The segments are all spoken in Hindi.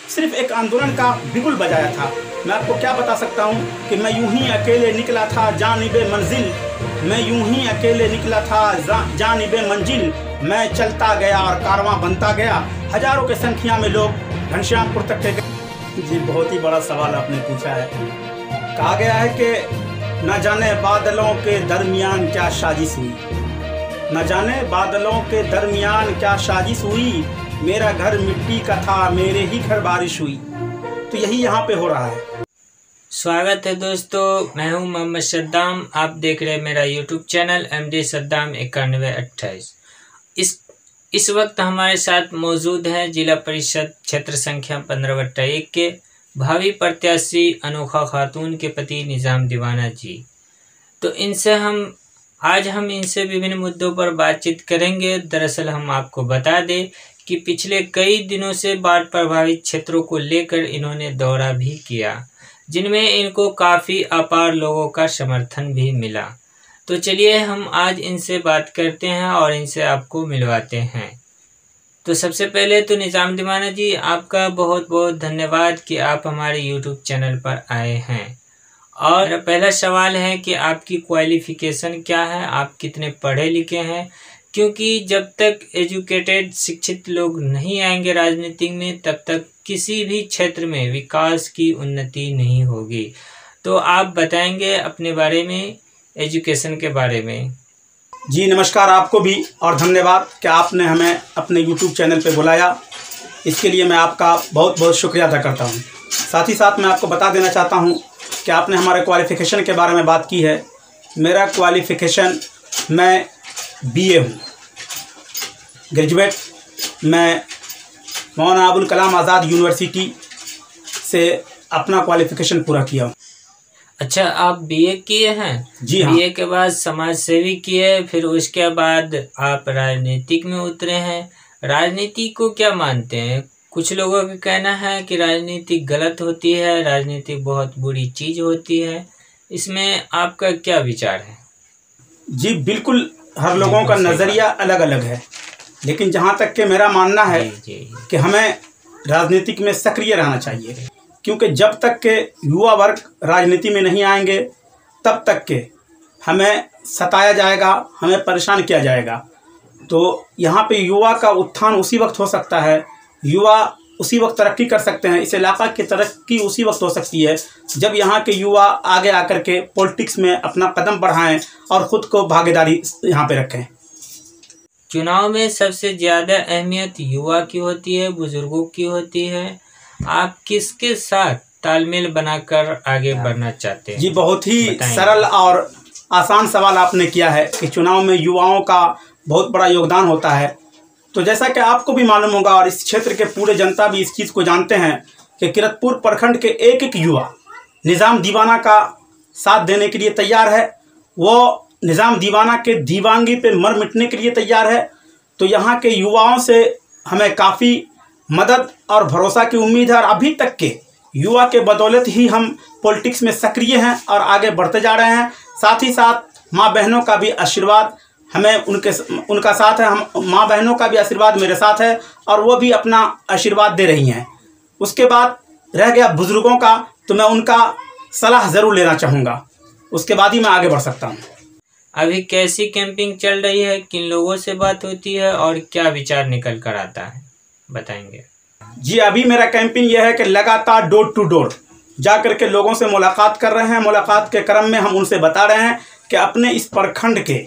सिर्फ एक आंदोलन का बिगुल बजाया था। मैं आपको क्या बता सकता हूँ कि मैं यूं ही अकेले निकला था जानिबे मंजिल, मैं यूं ही अकेले निकला था जानिबे मंजिल, मैं चलता गया और कारवां बनता गया। हजारों की संख्या में लोग घनश्यामपुर तक के गए। जी, बहुत ही बड़ा सवाल आपने पूछा है। कहा गया है कि न जाने बादलों के दरमियान क्या साजिश हुई, न जाने बादलों के दरमियान क्या साजिश हुई, मेरा घर मिट्टी का था मेरे ही घर बारिश हुई। तो यही यहाँ पे हो रहा है। स्वागत है दोस्तों, मैं हूं मोहम्मद सद्दाम। आप देख रहे हैं मेरा यूट्यूब चैनल MD सद्दाम 9128। इस वक्त हमारे साथ मौजूद हैं जिला परिषद क्षेत्र संख्या 15/1 के भावी प्रत्याशी अनोखा खातून के पति निज़ाम दीवाना जी। तो आज हम इनसे विभिन्न मुद्दों पर बातचीत करेंगे। दरअसल हम आपको बता दें कि पिछले कई दिनों से बाढ़ प्रभावित क्षेत्रों को लेकर इन्होंने दौरा भी किया, जिनमें इनको काफ़ी अपार लोगों का समर्थन भी मिला। तो चलिए हम आज इनसे बात करते हैं और इनसे आपको मिलवाते हैं। तो सबसे पहले तो निज़ाम दीवाना जी, आपका बहुत बहुत धन्यवाद कि आप हमारे YouTube चैनल पर आए हैं। और मेरा पहला सवाल है कि आपकी क्वालिफिकेशन क्या है, आप कितने पढ़े लिखे हैं? क्योंकि जब तक एजुकेटेड शिक्षित लोग नहीं आएंगे राजनीति में, तब तक किसी भी क्षेत्र में विकास की उन्नति नहीं होगी। तो आप बताएंगे अपने बारे में, एजुकेशन के बारे में। जी नमस्कार, आपको भी और धन्यवाद कि आपने हमें अपने YouTube चैनल पे बुलाया। इसके लिए मैं आपका बहुत बहुत शुक्रिया अदा करता हूँ। साथ ही साथ मैं आपको बता देना चाहता हूँ कि आपने हमारे क्वालिफ़िकेशन के बारे में बात की है। मेरा क्वालिफ़िकेशन, मैं BA हूँ, ग्रेजुएट। मैं मौलाना अबुल कलाम आज़ाद यूनिवर्सिटी से अपना क्वालिफ़िकेशन पूरा किया हूँ। अच्छा, आप BA किए हैं? जी हाँ। BA के बाद समाज सेवी किए, फिर उसके बाद आप राजनीतिक में उतरे हैं। राजनीति को क्या मानते हैं? कुछ लोगों का कहना है कि राजनीति गलत होती है, राजनीति बहुत बुरी चीज़ होती है। इसमें आपका क्या विचार है? जी बिल्कुल, हर लोगों का नज़रिया अलग अलग है, लेकिन जहाँ तक कि मेरा मानना है कि हमें राजनीतिक में सक्रिय रहना चाहिए, क्योंकि जब तक के युवा वर्ग राजनीति में नहीं आएंगे तब तक के हमें सताया जाएगा, हमें परेशान किया जाएगा। तो यहाँ पे युवा का उत्थान उसी वक्त हो सकता है, युवा उसी वक्त तरक्की कर सकते हैं, इस इलाका की तरक्की उसी वक्त हो सकती है जब यहाँ के युवा आगे आकर के पॉलिटिक्स में अपना कदम बढ़ाएं और ख़ुद को भागीदारी यहाँ पे रखें। चुनाव में सबसे ज़्यादा अहमियत युवा की होती है, बुजुर्गों की होती है। आप किसके साथ तालमेल बनाकर आगे बढ़ना चाहते हैं? जी, बहुत ही सरल और आसान सवाल आपने किया है कि चुनाव में युवाओं का बहुत बड़ा योगदान होता है। तो जैसा कि आपको भी मालूम होगा और इस क्षेत्र के पूरे जनता भी इस चीज़ को जानते हैं कि किरतपुर प्रखंड के एक एक युवा निज़ाम दीवाना का साथ देने के लिए तैयार है। वो निज़ाम दीवाना के दीवानगी पे मर मिटने के लिए तैयार है। तो यहाँ के युवाओं से हमें काफ़ी मदद और भरोसा की उम्मीद है, और अभी तक के युवा के बदौलत ही हम पॉलिटिक्स में सक्रिय हैं और आगे बढ़ते जा रहे हैं। साथ ही साथ माँ बहनों का भी आशीर्वाद हमें उनका साथ है, हम माँ बहनों का भी आशीर्वाद मेरे साथ है और वो भी अपना आशीर्वाद दे रही हैं। उसके बाद रह गया बुज़ुर्गों का, तो मैं उनका सलाह ज़रूर लेना चाहूँगा, उसके बाद ही मैं आगे बढ़ सकता हूँ। अभी कैसी कैंपिंग चल रही है, किन लोगों से बात होती है और क्या विचार निकल कर आता है, बताएंगे? जी, अभी मेरा कैंपिंग यह है कि लगातार डोर टू डोर जा कर के लोगों से मुलाकात कर रहे हैं। मुलाकात के क्रम में हम उनसे बता रहे हैं कि अपने इस प्रखंड के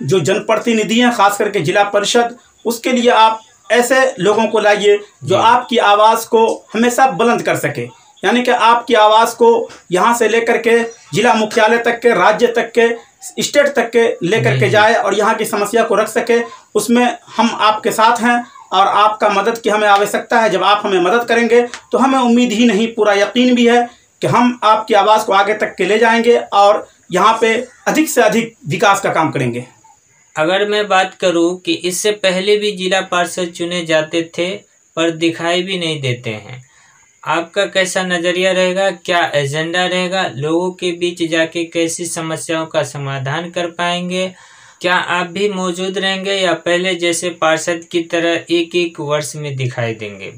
जो जनप्रतिनिधि हैं, खास करके जिला परिषद, उसके लिए आप ऐसे लोगों को लाइए जो आपकी आवाज़ को हमेशा बुलंद कर सके, यानी कि आपकी आवाज़ को यहाँ से लेकर के जिला मुख्यालय तक के, राज्य तक के, स्टेट तक के लेकर के जाए और यहाँ की समस्या को रख सके। उसमें हम आपके साथ हैं और आपका मदद की हमें आवश्यकता है। जब आप हमें मदद करेंगे तो हमें उम्मीद ही नहीं, पूरा यकीन भी है कि हम आपकी आवाज़ को आगे तक के ले जाएंगे और यहाँ पे अधिक से अधिक विकास का काम करेंगे। अगर मैं बात करूं कि इससे पहले भी जिला पार्षद चुने जाते थे पर दिखाई भी नहीं देते हैं, आपका कैसा नज़रिया रहेगा? क्या एजेंडा रहेगा? लोगों के बीच जाके कैसी समस्याओं का समाधान कर पाएंगे? क्या आप भी मौजूद रहेंगे या पहले जैसे पार्षद की तरह एक एक वर्ष में दिखाई देंगे?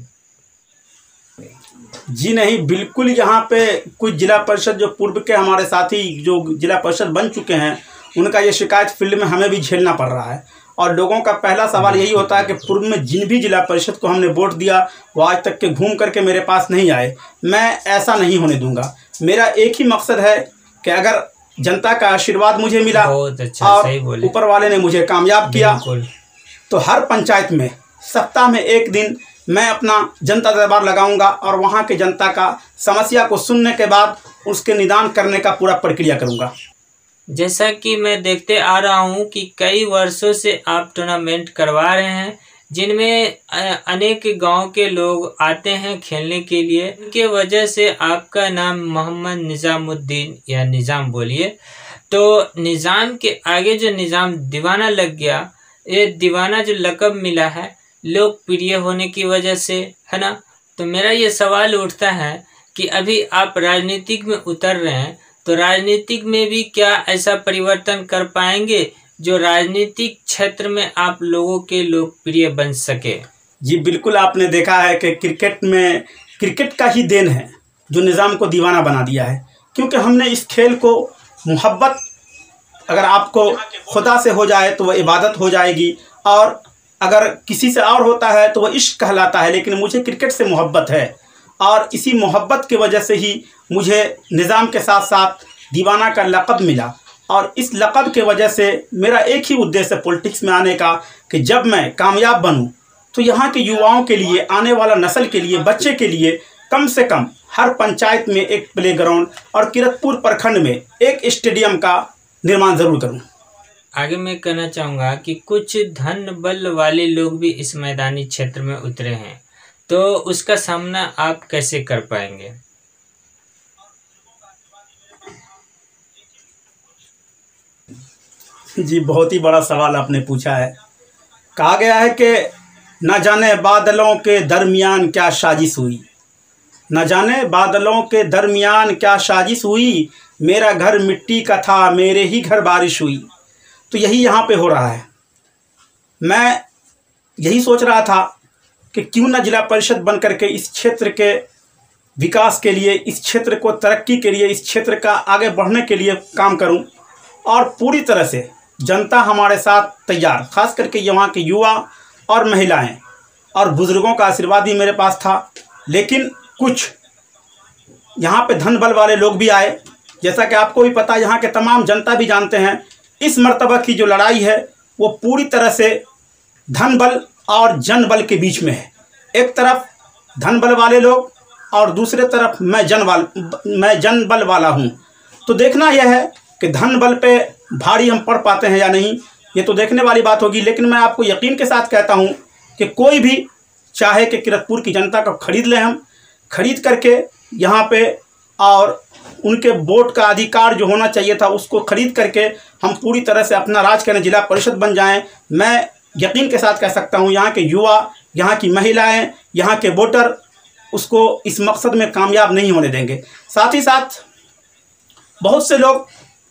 जी नहीं, बिल्कुल यहाँ पे कुछ जिला परिषद जो पूर्व के हमारे साथी जो जिला परिषद बन चुके हैं, उनका ये शिकायत फील्ड में हमें भी झेलना पड़ रहा है। और लोगों का पहला सवाल यही होता है कि पूर्व में जिन भी जिला परिषद को हमने वोट दिया वो आज तक के घूम करके मेरे पास नहीं आए। मैं ऐसा नहीं होने दूंगा। मेरा एक ही मकसद है कि अगर जनता का आशीर्वाद मुझे मिला और ऊपर वाले ने मुझे कामयाब किया तो हर पंचायत में सप्ताह में एक दिन मैं अपना जनता दरबार लगाऊंगा और वहां के जनता का समस्या को सुनने के बाद उसके निदान करने का पूरा प्रक्रिया करूंगा। जैसा कि मैं देखते आ रहा हूं कि कई वर्षों से आप टूर्नामेंट करवा रहे हैं, जिनमें अनेक गांव के लोग आते हैं खेलने के लिए। इनके वजह से आपका नाम मोहम्मद निजामुद्दीन या निज़ाम बोलिए, तो निज़ाम के आगे जो निज़ाम दीवाना लग गया, ये दीवाना जो लक़ब मिला है लोकप्रिय होने की वजह से, है ना। तो मेरा ये सवाल उठता है कि अभी आप राजनीतिक में उतर रहे हैं, तो राजनीतिक में भी क्या ऐसा परिवर्तन कर पाएंगे जो राजनीतिक क्षेत्र में आप लोगों के लोकप्रिय बन सके? जी बिल्कुल, आपने देखा है कि क्रिकेट का ही देन है जो निज़ाम को दीवाना बना दिया है, क्योंकि हमने इस खेल को मोहब्बत, अगर आपको खुदा से हो जाए तो वह इबादत हो जाएगी, और अगर किसी से और होता है तो वह इश्क कहलाता है। लेकिन मुझे क्रिकेट से मोहब्बत है और इसी मोहब्बत की वजह से ही मुझे निज़ाम के साथ साथ दीवाना का लक़ब मिला। और इस लक़ब के वजह से मेरा एक ही उद्देश्य है पॉलिटिक्स में आने का कि जब मैं कामयाब बनूं तो यहाँ के युवाओं के लिए, आने वाला नस्ल के लिए, बच्चे के लिए कम से कम हर पंचायत में एक प्लेग्राउंड और किरतपुर प्रखंड में एक स्टेडियम का निर्माण ज़रूर करूँ। आगे मैं कहना चाहूँगा कि कुछ धन बल वाले लोग भी इस मैदानी क्षेत्र में उतरे हैं, तो उसका सामना आप कैसे कर पाएंगे? जी बहुत ही बड़ा सवाल आपने पूछा है। कहा गया है कि न जाने बादलों के दरमियान क्या साजिश हुई, न जाने बादलों के दरमियान क्या साजिश हुई, मेरा घर मिट्टी का था मेरे ही घर बारिश हुई। तो यही यहाँ पे हो रहा है। मैं यही सोच रहा था कि क्यों ना जिला परिषद बन करके इस क्षेत्र के विकास के लिए, इस क्षेत्र को तरक्की के लिए, इस क्षेत्र का आगे बढ़ने के लिए काम करूं। और पूरी तरह से जनता हमारे साथ तैयार, खास करके यहाँ के युवा और महिलाएं और बुज़ुर्गों का आशीर्वाद भी मेरे पास था। लेकिन कुछ यहाँ पे धन बल वाले लोग भी आए, जैसा कि आपको भी पता, यहाँ के तमाम जनता भी जानते हैं। इस मर्तबा की जो लड़ाई है वो पूरी तरह से धन बल और जन बल के बीच में है। एक तरफ धन बल वाले लोग और दूसरे तरफ मैं जन बल वाला हूँ। तो देखना यह है कि धन बल पे भारी हम पड़ पाते हैं या नहीं, ये तो देखने वाली बात होगी। लेकिन मैं आपको यकीन के साथ कहता हूँ कि कोई भी चाहे कि किरतपुर की जनता को खरीद लें, हम खरीद करके यहाँ पे, और उनके वोट का अधिकार जो होना चाहिए था उसको खरीद करके हम पूरी तरह से अपना राज करने जिला परिषद बन जाएं। मैं यकीन के साथ कह सकता हूं यहाँ के युवा, यहाँ की महिलाएं, यहाँ के वोटर उसको इस मकसद में कामयाब नहीं होने देंगे। साथ ही साथ बहुत से लोग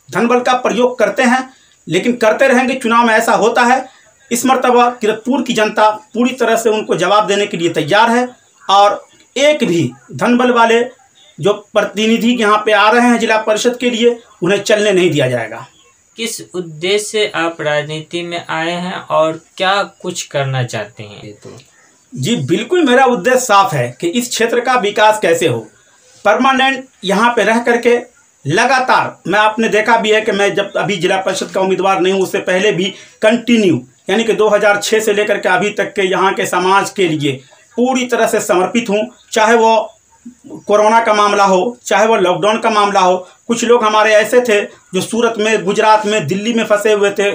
धन बल का प्रयोग करते हैं, लेकिन करते रहेंगे। चुनाव में ऐसा होता है। इस मर्तबा किरतपुर की जनता पूरी तरह से उनको जवाब देने के लिए तैयार है, और एक भी धन बल वाले जो प्रतिनिधि यहाँ पे आ रहे हैं जिला परिषद के लिए, उन्हें चलने नहीं दिया जाएगा। किस उद्देश्य से आप राजनीति में आए हैं और क्या कुछ करना चाहते हैं? तो जी बिल्कुल, मेरा उद्देश्य साफ है कि इस क्षेत्र का विकास कैसे हो। परमानेंट यहाँ पे रह करके लगातार, मैं आपने देखा भी है कि मैं जब अभी जिला परिषद का उम्मीदवार नहीं हूँ, उससे पहले भी कंटिन्यू, यानी कि 2006 से लेकर के अभी तक के यहाँ के समाज के लिए पूरी तरह से समर्पित हूँ। चाहे वो कोरोना का मामला हो, चाहे वो लॉकडाउन का मामला हो। कुछ लोग हमारे ऐसे थे जो सूरत में, गुजरात में, दिल्ली में फंसे हुए थे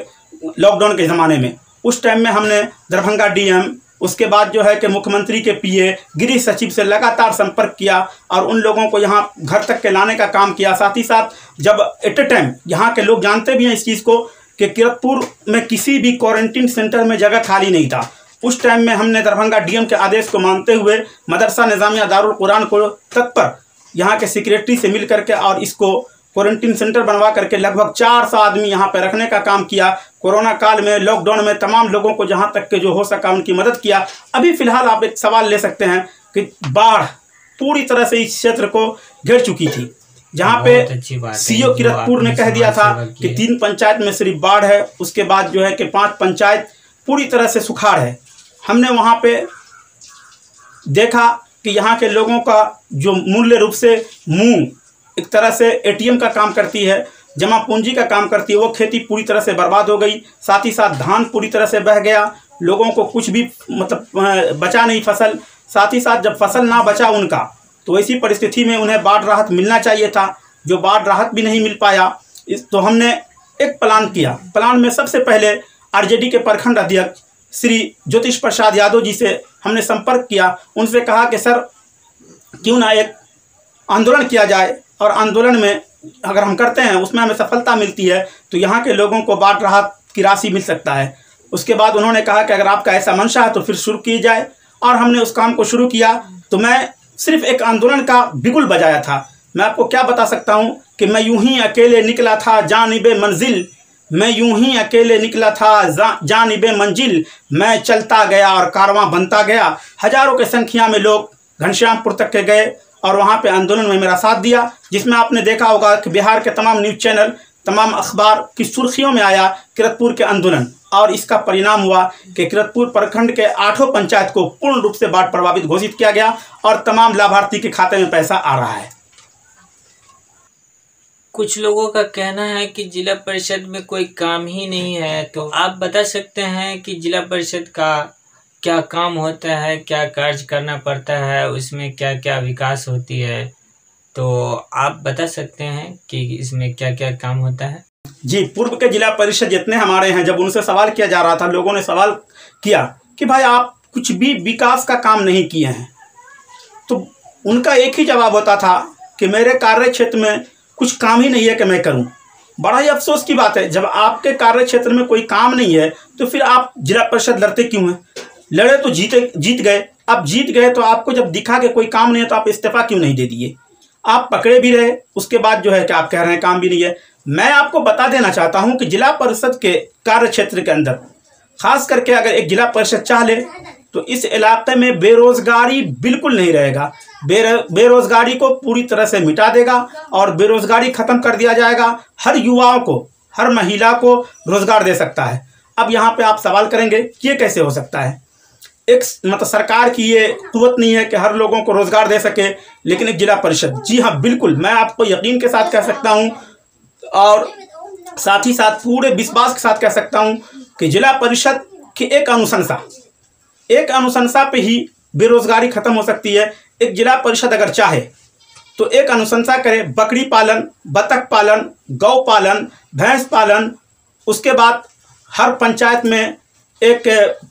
लॉकडाउन के ज़माने में। उस टाइम में हमने दरभंगा डीएम, उसके बाद जो है कि मुख्यमंत्री के पीए, गृह सचिव से लगातार संपर्क किया और उन लोगों को यहाँ घर तक के लाने का काम किया। साथ ही साथ जब एट ए टाइम, यहाँ के लोग जानते भी हैं इस चीज़ को कि किरतपुर में किसी भी क्वारंटीन सेंटर में जगह खाली नहीं था, उस टाइम में हमने दरभंगा डीएम के आदेश को मानते हुए मदरसा निज़ामिया दारुल कुरान को तत्पर यहाँ के सेक्रेटरी से मिल करके और इसको क्वारंटीन सेंटर बनवा करके लगभग 400 आदमी यहाँ पे रखने का काम किया। कोरोना काल में, लॉकडाउन में तमाम लोगों को जहाँ तक के जो हो सका उनकी मदद किया। अभी फ़िलहाल आप एक सवाल ले सकते हैं कि बाढ़ पूरी तरह से इस क्षेत्र को घेर चुकी थी, जहाँ पे सीओ किरतपुर ने कह दिया था कि 3 पंचायत में सिर्फ बाढ़ है, उसके बाद जो है कि 5 पंचायत पूरी तरह से सुखाड़ है। हमने वहाँ पे देखा कि यहाँ के लोगों का जो मूल्य रूप से मूंग एक तरह से एटीएम का काम करती है, जमा पूंजी का काम करती है, वो खेती पूरी तरह से बर्बाद हो गई। साथ ही साथ धान पूरी तरह से बह गया, लोगों को कुछ भी मतलब बचा नहीं फसल। साथ ही साथ जब फसल ना बचा उनका, तो ऐसी परिस्थिति में उन्हें बाढ़ राहत मिलना चाहिए था, जो बाढ़ राहत भी नहीं मिल पाया। तो हमने एक प्लान किया। प्लान में सबसे पहले आरजेडी के प्रखंड अध्यक्ष श्री ज्योतिष प्रसाद यादव जी से हमने संपर्क किया। उनसे कहा कि सर क्यों ना एक आंदोलन किया जाए, और आंदोलन में अगर हम करते हैं उसमें हमें सफलता मिलती है तो यहाँ के लोगों को बाढ़ राहत की राशि मिल सकता है। उसके बाद उन्होंने कहा कि अगर आपका ऐसा मंशा है तो फिर शुरू की जाए, और हमने उस काम को शुरू किया। तो मैं सिर्फ एक आंदोलन का बिगुल बजाया था। मैं आपको क्या बता सकता हूँ कि मैं यूं ही अकेले निकला था जानिबे मंजिल, मैं यूं ही अकेले निकला था जानिबे मंजिल, मैं चलता गया और कारवां बनता गया। हजारों की संख्या में लोग घनश्यामपुर तक के गए और वहाँ पे आंदोलन में मेरा साथ दिया, जिसमें आपने देखा होगा कि बिहार के तमाम न्यूज़ चैनल, तमाम अखबार की सुर्खियों में आया किरतपुर के आंदोलन। और इसका परिणाम हुआ कि किरतपुर प्रखंड के 8 पंचायत को पूर्ण रूप से बाढ़ प्रभावित घोषित किया गया और तमाम लाभार्थी के खाते में पैसा आ रहा है। कुछ लोगों का कहना है कि जिला परिषद में कोई काम ही नहीं है, तो आप बता सकते हैं कि जिला परिषद का क्या काम होता है, क्या कार्य करना पड़ता है, उसमें क्या क्या विकास होती है, तो आप बता सकते हैं कि इसमें क्या क्या काम होता है। जी, पूर्व के जिला परिषद जितने हमारे हैं, जब उनसे सवाल किया जा रहा था, लोगों ने सवाल किया कि भाई आप कुछ भी विकास का काम नहीं किए हैं, तो उनका एक ही जवाब होता था कि मेरे कार्य क्षेत्र में कुछ काम ही नहीं है कि मैं करूं। बड़ा ही अफसोस की बात है, जब आपके कार्य क्षेत्र में कोई काम नहीं है तो फिर आप जिला परिषद लड़ते क्यों हैं? लड़े तो जीत गए। अब जीत गए तो आपको जब दिखा कि कोई काम नहीं है तो आप इस्तीफा क्यों नहीं दे दिए? आप पकड़े भी रहे, उसके बाद जो है कि आप कह रहे हैं काम भी नहीं है। मैं आपको बता देना चाहता हूं कि जिला परिषद के कार्य क्षेत्र के अंदर खास करके अगर एक जिला परिषद चाह ले तो इस इलाके में बेरोजगारी बिल्कुल नहीं रहेगा। बेरोजगारी को पूरी तरह से मिटा देगा और बेरोजगारी खत्म कर दिया जाएगा। हर युवाओं को, हर महिला को रोजगार दे सकता है। अब यहाँ पे आप सवाल करेंगे कि ये कैसे हो सकता है? एक मतलब सरकार की ये कुव्वत नहीं है कि हर लोगों को रोजगार दे सके, लेकिन एक जिला परिषद, जी हाँ बिल्कुल, मैं आपको यकीन के साथ कह सकता हूँ और साथ ही साथ पूरे विश्वास के साथ कह सकता हूँ कि जिला परिषद की एक अनुशंसा पे ही बेरोजगारी खत्म हो सकती है। एक जिला परिषद अगर चाहे तो एक अनुशंसा करे, बकरी पालन, बतख पालन, गौ पालन, भैंस पालन, उसके बाद हर पंचायत में एक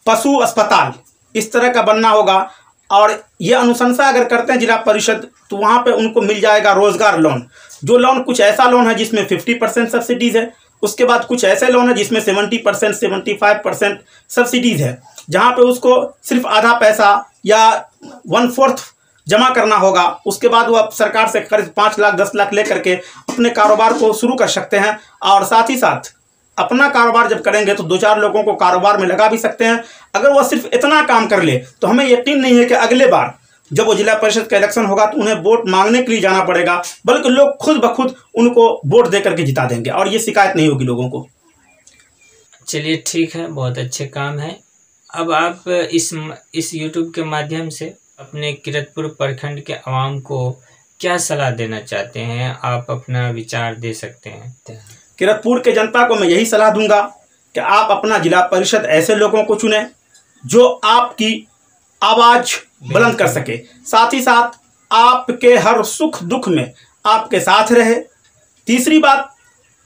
पशु अस्पताल इस तरह का बनना होगा। और ये अनुशंसा अगर करते हैं जिला परिषद तो वहाँ पे उनको मिल जाएगा रोजगार लोन। जो लोन, कुछ ऐसा लोन है जिसमें 50% सब्सिडीज़ है, उसके बाद कुछ ऐसे लोन है जिसमें 70% 75% सब्सिडीज़ है, जहाँ पे उसको सिर्फ आधा पैसा या 1/4 जमा करना होगा। उसके बाद वो सरकार से कर्ज 5 लाख 10 लाख ले करके अपने कारोबार को शुरू कर सकते हैं। और साथ ही साथ अपना कारोबार जब करेंगे तो 2-4 लोगों को कारोबार में लगा भी सकते हैं। अगर वो सिर्फ इतना काम कर ले तो हमें यकीन नहीं है कि अगले बार जब वो जिला परिषद का इलेक्शन होगा तो उन्हें वोट मांगने के लिए जाना पड़ेगा, बल्कि लोग खुद ब खुद उनको वोट दे करके जिता देंगे और ये शिकायत नहीं होगी लोगों को। चलिए ठीक है, बहुत अच्छे काम है। अब आप इस यूट्यूब के माध्यम से अपने किरतपुर प्रखंड के आवाम को क्या सलाह देना चाहते हैं? आप अपना विचार दे सकते हैं। किरतपुर के जनता को मैं यही सलाह दूंगा कि आप अपना जिला परिषद ऐसे लोगों को चुनें जो आपकी आवाज़ बुलंद कर सके, साथ ही साथ आपके हर सुख दुख में आपके साथ रहे। तीसरी बात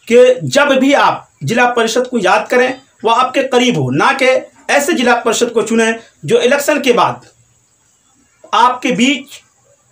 कि जब भी आप जिला परिषद को याद करें वह आपके करीब हो, ना कि ऐसे जिला परिषद को चुनें जो इलेक्शन के बाद आपके बीच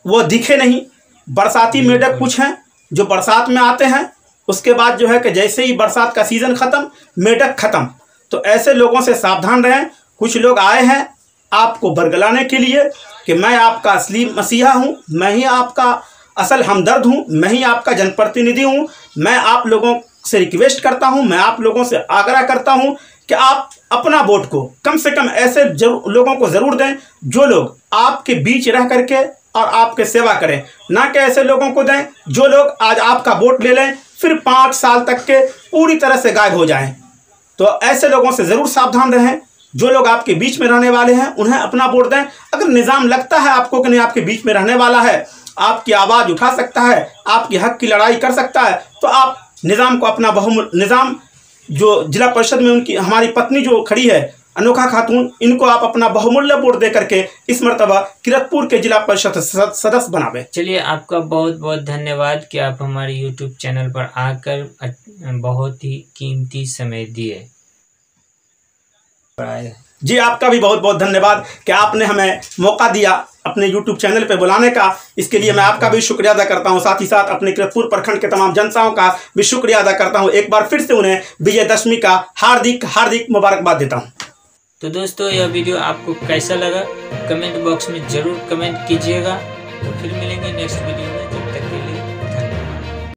वो दिखे नहीं। बरसाती मेढक कुछ हैं जो बरसात में आते हैं, उसके बाद जो है कि जैसे ही बरसात का सीज़न ख़त्म, मेढक ख़त्म। तो ऐसे लोगों से सावधान रहें। कुछ लोग आए हैं आपको बरगलाने के लिए कि मैं आपका असली मसीहा हूँ, मैं ही आपका असल हमदर्द हूँ, मैं ही आपका जनप्रतिनिधि हूँ। मैं आप लोगों से रिक्वेस्ट करता हूँ, मैं आप लोगों से आग्रह करता हूँ कि आप अपना वोट को कम से कम ऐसे लोगों को ज़रूर दें जो लोग आपके बीच रह करके और आपके सेवा करें, ना कि ऐसे लोगों को दें जो लोग आज आपका वोट ले लें फिर 5 साल तक के पूरी तरह से गायब हो जाएं। तो ऐसे लोगों से ज़रूर सावधान रहें। जो लोग आपके बीच में रहने वाले हैं उन्हें अपना वोट दें। अगर निज़ाम लगता है आपको कि नहीं आपके बीच में रहने वाला है, आपकी आवाज़ उठा सकता है, आपकी हक की लड़ाई कर सकता है, तो आप निज़ाम को अपना निज़ाम जो जिला परिषद में उनकी हमारी पत्नी जो खड़ी है अनोखा खातून, इनको आप अपना बहुमूल्य वोट दे करके इस मर्तबा किरतपुर के जिला परिषद सदस्य बनावे। चलिए, आपका बहुत बहुत धन्यवाद कि आप हमारे YouTube चैनल पर आकर बहुत ही कीमती समय दिए। जी, आपका भी बहुत बहुत धन्यवाद कि आपने हमें मौका दिया अपने YouTube चैनल पे बुलाने का। इसके लिए मैं आपका भी शुक्रिया अदा करता हूं। साथ ही साथ अपने किरतपुर प्रखंड के तमाम जनताओं का भी शुक्रिया अदा करता हूं। एक बार फिर से उन्हें विजयदशमी का हार्दिक हार्दिक मुबारकबाद देता हूं। तो दोस्तों, यह वीडियो आपको कैसा लगा कमेंट बॉक्स में ज़रूर कमेंट कीजिएगा। तो फिर मिलेंगे नेक्स्ट वीडियो।